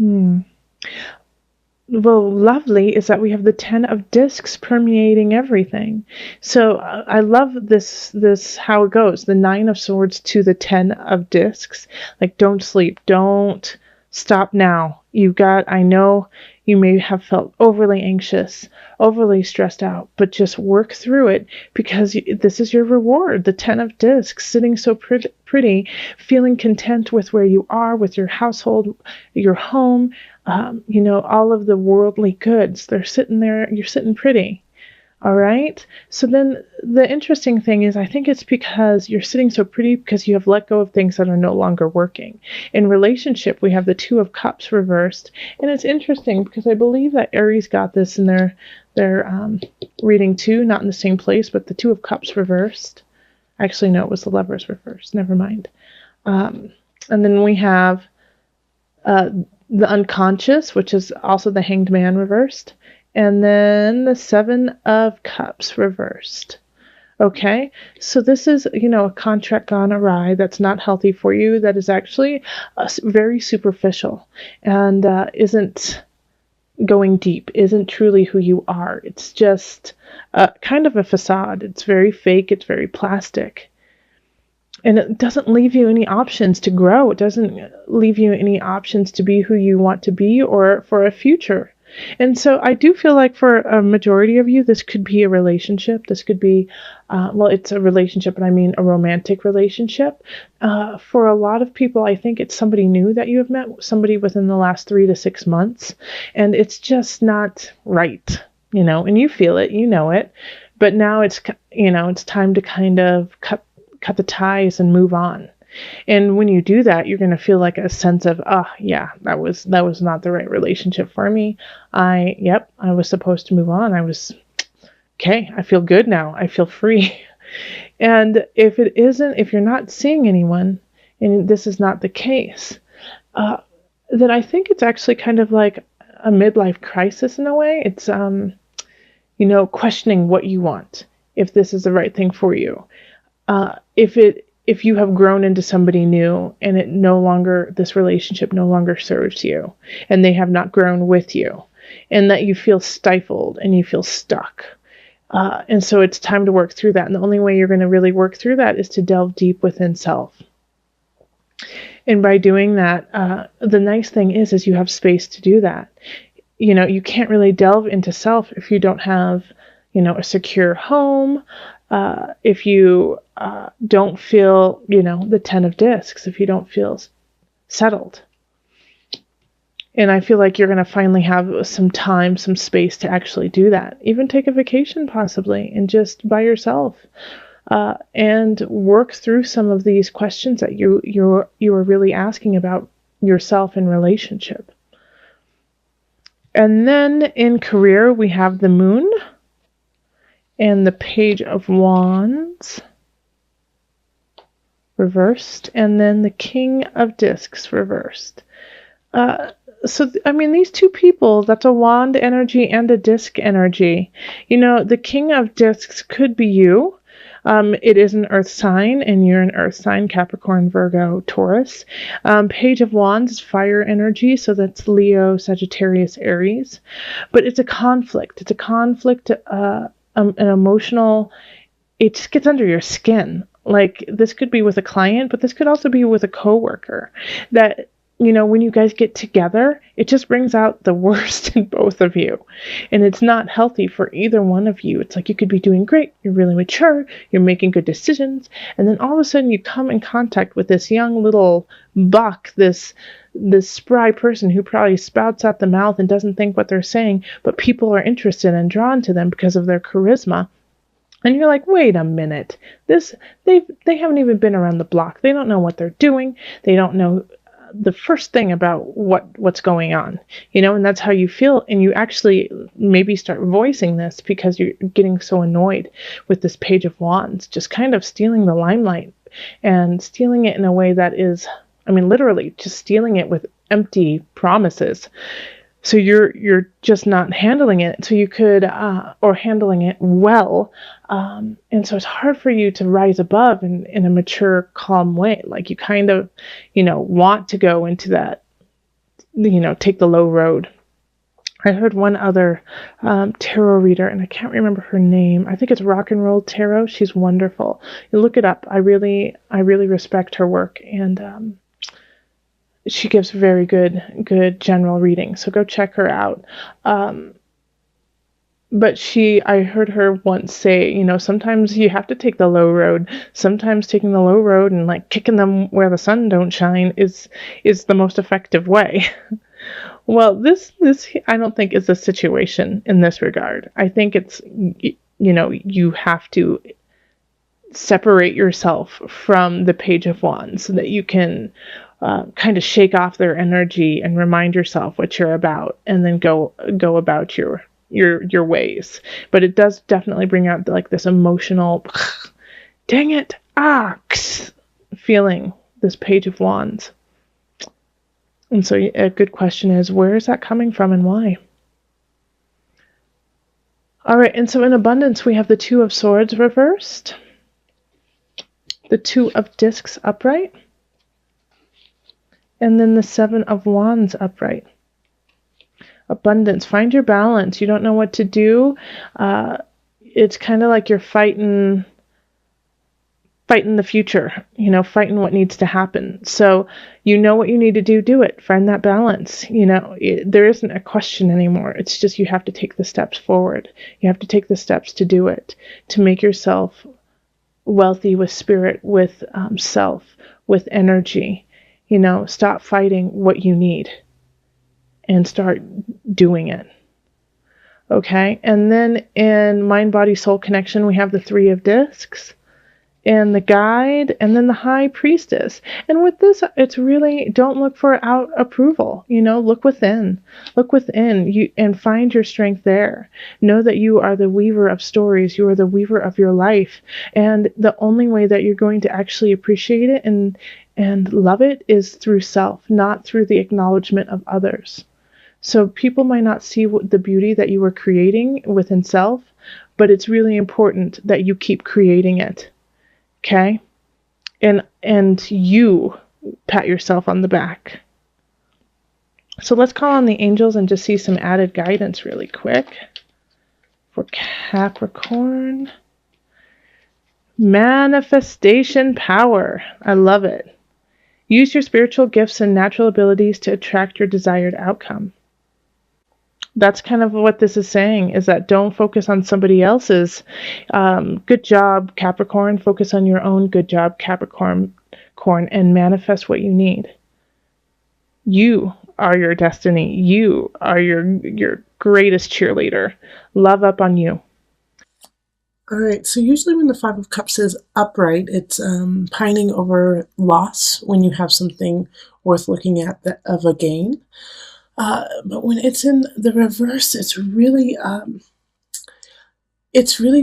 Hmm. Well, lovely is that we have the 10 of discs permeating everything. So I love this how it goes. The 9 of swords to the 10 of discs. Like, don't sleep. Don't stop now. I know you may have felt overly anxious, overly stressed out, but just work through it because this is your reward. The 10 of discs, sitting so pretty, feeling content with where you are, with your household, your home, all of the worldly goods. They're sitting there, you're sitting pretty. All right. So then the interesting thing is, I think it's because you're sitting so pretty because you have let go of things that are no longer working. In relationship, we have the 2 of Cups reversed. And it's interesting because I believe that Aries got this in their reading too, not in the same place, but the 2 of Cups reversed. Actually, no, it was the Lovers reversed. Never mind. And then we have the unconscious, which is also the Hanged Man reversed, and then the 7 of Cups reversed. Okay, so this is, a contract gone awry that's not healthy for you, that is actually very superficial and isn't going deep, isn't truly who you are. It's just kind of a facade. It's very fake, it's very plastic. And it doesn't leave you any options to grow. It doesn't leave you any options to be who you want to be or for a future. And so I do feel like for a majority of you, this could be a relationship. This could be, it's a relationship, but I mean a romantic relationship. For a lot of people, I think it's somebody new that you have met, somebody within the last 3 to 6 months. And it's just not right, and you feel it, you know it. But now it's time to kind of cut the ties and move on. And when you do that, you're going to feel like a sense of, that was not the right relationship for me. I was supposed to move on. I feel good now. I feel free. And if you're not seeing anyone, and this is not the case, then I think it's actually kind of like a midlife crisis in a way. It's, questioning what you want, if this is the right thing for you. If you have grown into somebody new and this relationship no longer serves you, and they have not grown with you, and that you feel stifled and you feel stuck. And so it's time to work through that. And the only way you're going to really work through that is to delve deep within self. And by doing that, the nice thing is you have space to do that. You can't really delve into self if you don't have, a secure home, if you don't feel, the 10 of discs, if you don't feel settled. And I feel like you're going to finally have some time, some space to actually do that. Even take a vacation possibly, and just by yourself, and work through some of these questions that you are really asking about yourself in relationship. And then in career, we have the Moon and the Page of Wands reversed, and then the King of Discs reversed. These two people, that's a wand energy and a disc energy. The King of Discs could be you. It is an earth sign, and you're an earth sign, Capricorn, Virgo, Taurus. Page of Wands is fire energy, so that's Leo, Sagittarius, Aries. But it's a conflict. It's a conflict, an emotional, it just gets under your skin. Like, this could be with a client, but this could also be with a coworker. That, when you guys get together, it just brings out the worst in both of you. And it's not healthy for either one of you. It's like you could be doing great, you're really mature, you're making good decisions, and then all of a sudden you come in contact with this young little buck, this spry person who probably spouts out the mouth and doesn't think what they're saying, but people are interested and drawn to them because of their charisma. And you're like, wait a minute, they haven't even been around the block. They don't know what they're doing. They don't know the first thing about what's going on, and that's how you feel. And you actually maybe start voicing this because you're getting so annoyed with this Page of Wands, just kind of stealing the limelight and stealing it in a way that is, literally just stealing it with empty promises. So you're just not handling it. So you could, or handling it well. And so it's hard for you to rise above in a mature, calm way. Like you kind of, want to go into that take the low road. I heard one other tarot reader, and I can't remember her name. I think it's Rock and Roll Tarot. She's wonderful. You look it up. I really respect her work, and she gives very good general reading. So go check her out. But I heard her once say, sometimes you have to take the low road. Sometimes taking the low road and like kicking them where the sun don't shine is the most effective way. Well, this I don't think is a situation in this regard. I think it's, you have to separate yourself from the Page of Wands so that you can kind of shake off their energy and remind yourself what you're about, and then go about your ways. But it does definitely bring out like this emotional, dang it, feeling, this Page of Wands. And so a good question is, where is that coming from and why? All right, and so in abundance, we have the Two of Swords reversed, the Two of Discs upright, and then the Seven of Wands upright. Abundance, find your balance. You don't know what to do. It's kind of like you're fighting the future, fighting what needs to happen. So you know what you need to do it. Find that balance. There isn't a question anymore. It's just you have to take the steps forward. You have to take the steps to do it, to make yourself wealthy with spirit, with self, with energy. Stop fighting what you need and start doing it. Okay? And then in mind, body, soul connection, we have the Three of Discs, and the Guide, and then the High Priestess. And with this, it's really, don't look for out approval. Look within. Look within and find your strength there. Know that you are the weaver of stories. You are the weaver of your life. And the only way that you're going to actually appreciate it and love it is through self, not through the acknowledgement of others. So people might not see the beauty that you are creating within self, but it's really important that you keep creating it. Okay? And you pat yourself on the back. So let's call on the angels and just see some added guidance really quick for Capricorn. Manifestation power. I love it. Use your spiritual gifts and natural abilities to attract your desired outcome. That's kind of what this is saying, is that don't focus on somebody else's good job, Capricorn. Focus on your own good job, Capricorn, and manifest what you need. You are your destiny. You are your greatest cheerleader. Love up on you. All right, so usually when the Five of Cups is upright, it's pining over loss when you have something worth looking at of a gain. But when it's in the reverse, it's really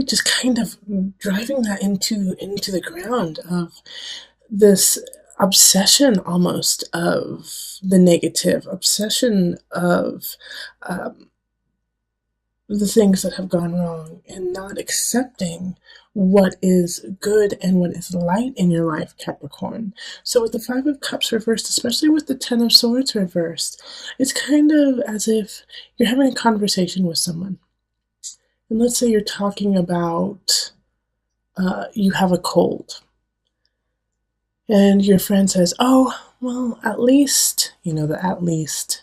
just kind of driving that into the ground of this obsession almost of the negative, obsession of the things that have gone wrong, and not accepting what is good and what is light in your life, Capricorn. So with the Five of Cups reversed, especially with the Ten of Swords reversed, it's kind of as if you're having a conversation with someone. And let's say you're talking about you have a cold. And your friend says, oh, well, at least, the at least.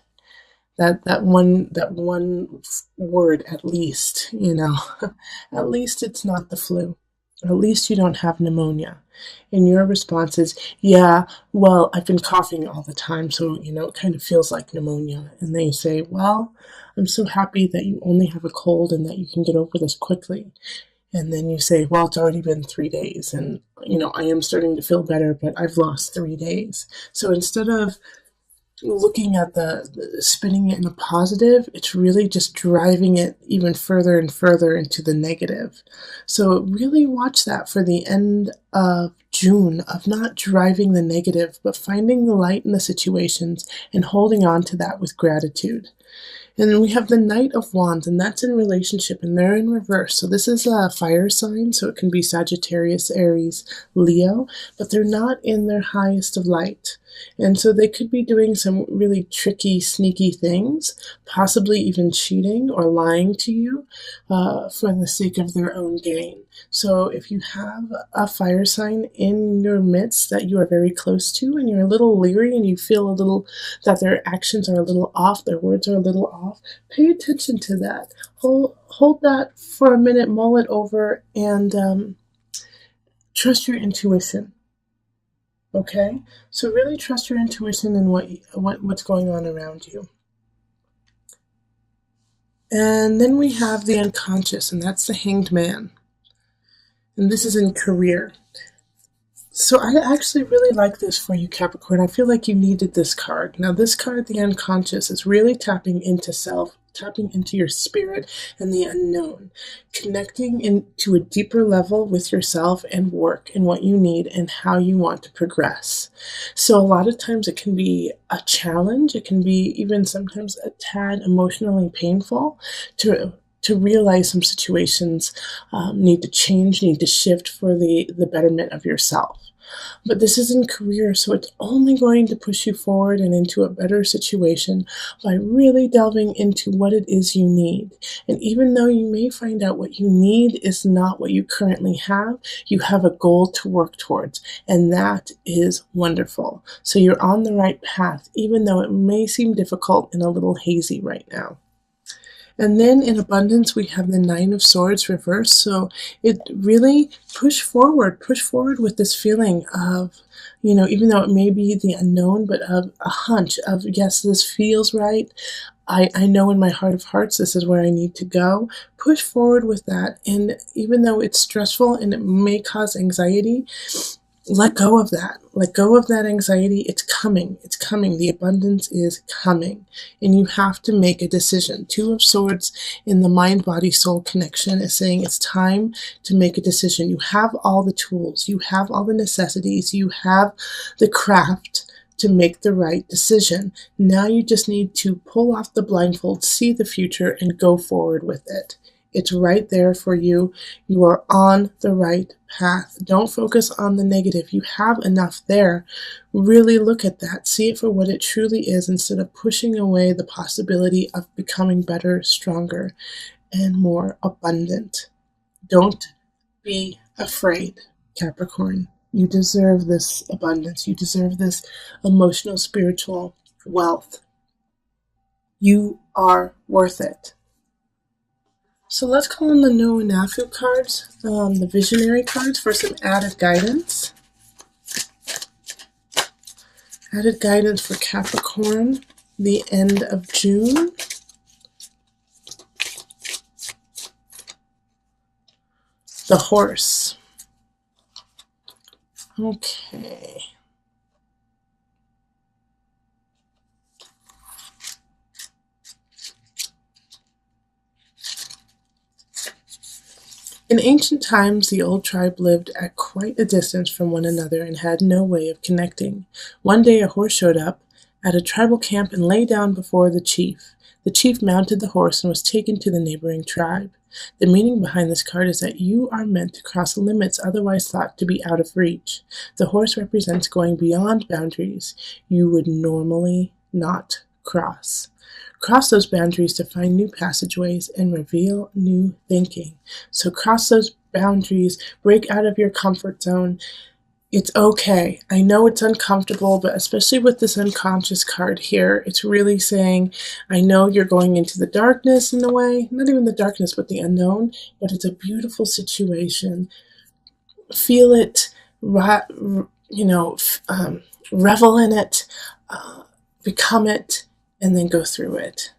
That one word, at least, at least it's not the flu. At least you don't have pneumonia. And your response is, yeah, well, I've been coughing all the time, so, it kind of feels like pneumonia. And they say, well, I'm so happy that you only have a cold and that you can get over this quickly. And then you say, well, it's already been 3 days, and, I am starting to feel better, but I've lost 3 days. So instead of looking at the spinning it in a positive, it's really just driving it even further and further into the negative. So really watch that for the end of June of not driving the negative, but finding the light in the situations and holding on to that with gratitude. And then we have the Knight of Wands, and that's in relationship, and they're in reverse. So this is a fire sign, so it can be Sagittarius, Aries, Leo, but they're not in their highest of light. And so they could be doing some really tricky, sneaky things, possibly even cheating or lying to you for the sake of their own gain. So if you have a fire sign in your midst that you are very close to and you're a little leery and you feel a little that their actions are a little off, their words are a little off, pay attention to that. Hold that for a minute, mull it over, and trust your intuition. Okay? So really trust your intuition and what's going on around you. And then we have the unconscious, and that's the Hanged Man. And this is in career. So I actually really like this for you, Capricorn. I feel like you needed this card. Now, this card, the unconscious, is really tapping into self, tapping into your spirit and the unknown, connecting into a deeper level with yourself and work and what you need and how you want to progress. So a lot of times it can be a challenge. It can be even sometimes a tad emotionally painful to realize some situations need to change, need to shift for the betterment of yourself. But this is in career, so it's only going to push you forward and into a better situation by really delving into what it is you need. And even though you may find out what you need is not what you currently have, you have a goal to work towards, and that is wonderful. So you're on the right path, even though it may seem difficult and a little hazy right now. And then in abundance, we have the Nine of Swords reversed. So it really push forward with this feeling of, even though it may be the unknown, but of a hunch of, yes, this feels right. I know in my heart of hearts, this is where I need to go. Push forward with that. And even though it's stressful and it may cause anxiety, let go of that. Let go of that anxiety. It's coming. It's coming. The abundance is coming. And you have to make a decision. Two of Swords in the mind, body, soul connection is saying it's time to make a decision. You have all the tools. You have all the necessities. You have the craft to make the right decision. Now you just need to pull off the blindfold, see the future, and go forward with it. It's right there for you. You are on the right path. Don't focus on the negative. You have enough there. Really look at that. See it for what it truly is instead of pushing away the possibility of becoming better, stronger, and more abundant. Don't be afraid, Capricorn. You deserve this abundance. You deserve this emotional, spiritual wealth. You are worth it. So let's call in the Noanafu cards, the visionary cards, for some added guidance. Added guidance for Capricorn, the end of June. The Horse. Okay. In ancient times, the old tribe lived at quite a distance from one another and had no way of connecting. One day a horse showed up at a tribal camp and lay down before the chief. The chief mounted the horse and was taken to the neighboring tribe. The meaning behind this card is that you are meant to cross limits otherwise thought to be out of reach. The horse represents going beyond boundaries you would normally not cross. Cross those boundaries to find new passageways and reveal new thinking. So cross those boundaries, break out of your comfort zone. It's okay. I know it's uncomfortable, but especially with this unconscious card here, it's really saying, I know you're going into the darkness in a way, not even the darkness, but the unknown, but it's a beautiful situation. Feel it, revel in it, become it, and then go through it.